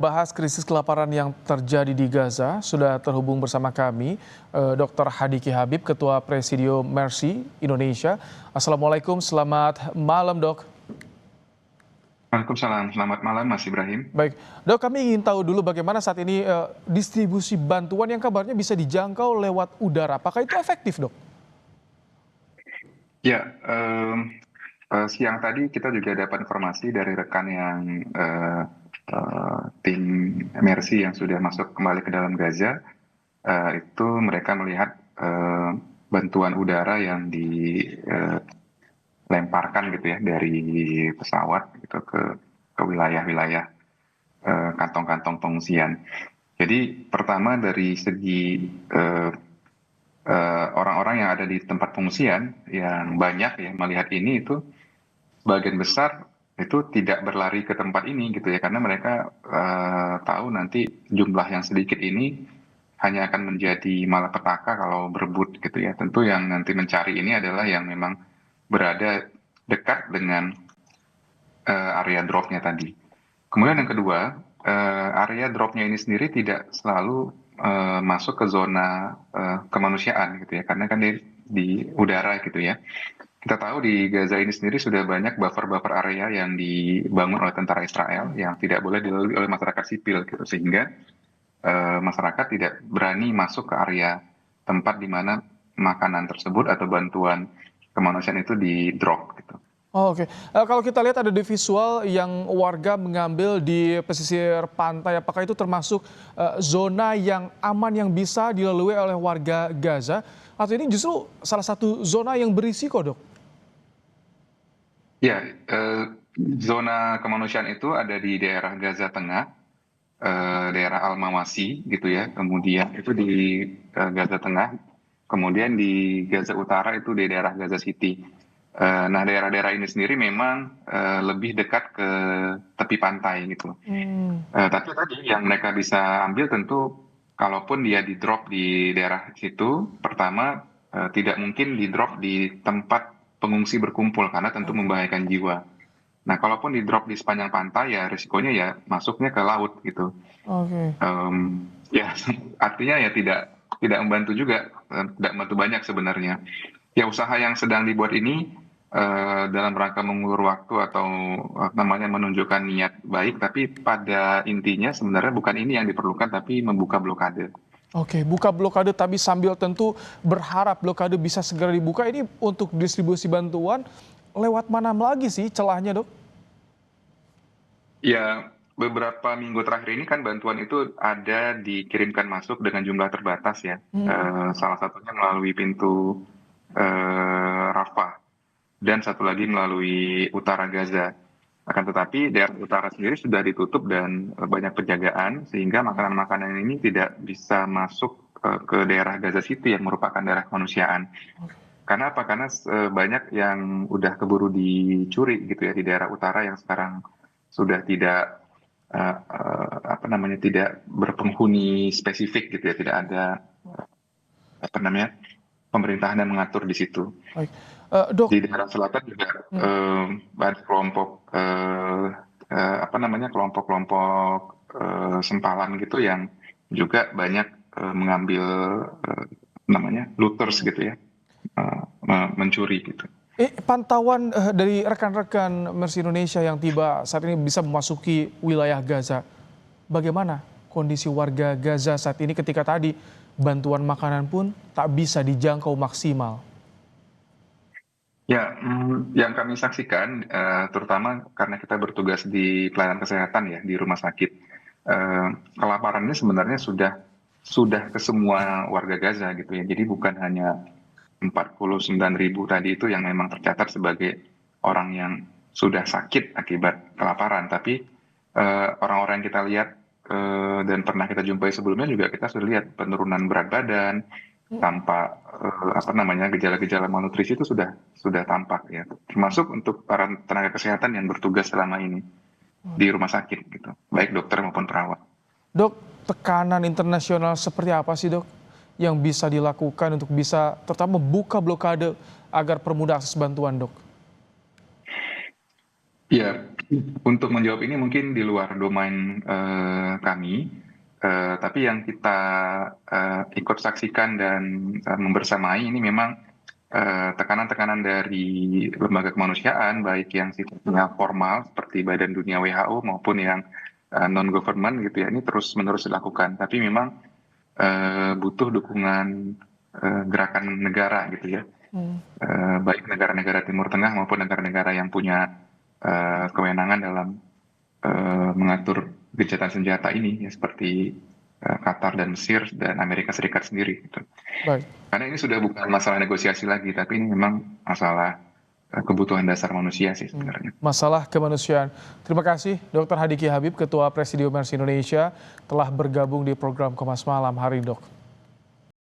Bahas krisis kelaparan yang terjadi di Gaza, sudah terhubung bersama kami Dr. Hadiki Habib, Ketua Presidium Mercy Indonesia. Assalamualaikum, selamat malam dok. Waalaikumsalam, selamat malam Mas Ibrahim. Baik, dok, kami ingin tahu dulu bagaimana saat ini distribusi bantuan yang kabarnya bisa dijangkau lewat udara. Apakah itu efektif dok? Ya, siang tadi kita juga dapat informasi dari rekan yang tim Mercy yang sudah masuk kembali ke dalam Gaza. Itu mereka melihat bantuan udara yang dilemparkan gitu ya dari pesawat gitu ke wilayah-wilayah kantong-kantong pengungsian. Jadi pertama dari segi orang-orang yang ada di tempat pengungsian yang banyak ya melihat ini itu sebagian besar itu tidak berlari ke tempat ini gitu ya karena mereka tahu nanti jumlah yang sedikit ini hanya akan menjadi malapetaka kalau berebut gitu ya. Tentu yang nanti mencari ini adalah yang memang berada dekat dengan area dropnya tadi. Kemudian yang kedua, area dropnya ini sendiri tidak selalu masuk ke zona kemanusiaan gitu ya, karena kan di udara gitu ya. Kita tahu di Gaza ini sendiri sudah banyak buffer-buffer area yang dibangun oleh tentara Israel yang tidak boleh dilalui oleh masyarakat sipil gitu, sehingga masyarakat tidak berani masuk ke area tempat di mana makanan tersebut atau bantuan kemanusiaan itu di drop gitu. Oh, oke. Kalau kita lihat ada di visual yang warga mengambil di pesisir pantai, apakah itu termasuk zona yang aman yang bisa dilalui oleh warga Gaza? Atau ini justru salah satu zona yang berisiko, dok? Ya, zona kemanusiaan itu ada di daerah Gaza Tengah, daerah Al-Mawasi gitu ya. Kemudian itu di Gaza Tengah, kemudian di Gaza Utara itu di daerah Gaza City. Nah, daerah-daerah ini sendiri memang lebih dekat ke tepi pantai gitu. Tapi tadi yang mereka bisa ambil tentu, kalaupun dia di drop di daerah situ, pertama tidak mungkin di drop di tempat pengungsi berkumpul karena tentu membahayakan jiwa. Nah, kalaupun di drop di sepanjang pantai ya risikonya ya masuknya ke laut gitu. Oke. Ya artinya ya tidak membantu juga, tidak membantu banyak sebenarnya. Ya usaha yang sedang dibuat ini dalam rangka mengulur waktu atau namanya menunjukkan niat baik, tapi pada intinya sebenarnya bukan ini yang diperlukan, tapi membuka blokade. Oke, buka blokade tapi sambil tentu berharap blokade bisa segera dibuka. Ini untuk distribusi bantuan lewat mana lagi sih celahnya, dok? Ya, beberapa minggu terakhir ini kan bantuan itu ada dikirimkan masuk dengan jumlah terbatas ya. Salah satunya melalui pintu Rafah dan satu lagi melalui utara Gaza. Akan tetapi daerah utara sendiri sudah ditutup dan banyak penjagaan sehingga makanan-makanan ini tidak bisa masuk ke daerah Gaza City yang merupakan daerah kemanusiaan. Karena apa? Karena banyak yang udah keburu dicuri gitu ya di daerah utara yang sekarang sudah tidak apa namanya tidak berpenghuni spesifik gitu ya, tidak ada apa namanya pemerintahan yang mengatur di situ. Baik. Dok, Di daerah selatan juga banyak kelompok apa namanya kelompok-kelompok sempalan gitu yang juga banyak mengambil namanya looters gitu ya, mencuri gitu. pantauan dari rekan-rekan Mercy Indonesia yang tiba saat ini bisa memasuki wilayah Gaza. Bagaimana kondisi warga Gaza saat ini ketika tadi bantuan makanan pun tak bisa dijangkau maksimal? Ya, yang kami saksikan, terutama karena kita bertugas di pelayanan kesehatan ya di rumah sakit, kelaparan ini sebenarnya sudah ke semua warga Gaza gitu ya. Jadi bukan hanya 49.000 tadi itu yang memang tercatat sebagai orang yang sudah sakit akibat kelaparan, tapi orang-orang yang kita lihat dan pernah kita jumpai sebelumnya juga kita sudah lihat penurunan berat badan tanpa apa namanya gejala-gejala malnutrisi itu sudah tampak ya, termasuk untuk para tenaga kesehatan yang bertugas selama ini di rumah sakit gitu, baik dokter maupun perawat. Dok, tekanan internasional seperti apa sih dok yang bisa dilakukan untuk bisa terutama membuka blokade agar permudah akses bantuan, dok? Ya, Untuk menjawab ini mungkin di luar domain kami, tapi yang kita ikut saksikan dan membersamai ini memang tekanan-tekanan dari lembaga kemanusiaan, baik yang sifatnya formal seperti Badan Dunia WHO maupun yang non-government gitu ya, ini terus-menerus dilakukan. Tapi memang butuh dukungan gerakan negara gitu ya, baik negara-negara Timur Tengah maupun negara-negara yang punya kewenangan dalam mengatur gencatan senjata ini, ya, seperti Qatar dan Mesir dan Amerika Serikat sendiri. Gitu. Baik. Karena ini sudah bukan masalah negosiasi lagi, tapi ini memang masalah kebutuhan dasar manusia sih sebenarnya. Masalah kemanusiaan. Terima kasih Dr. Hadiki Habib, Ketua Presidium Mercy Indonesia, telah bergabung di program Kompas Malam hari, Dok.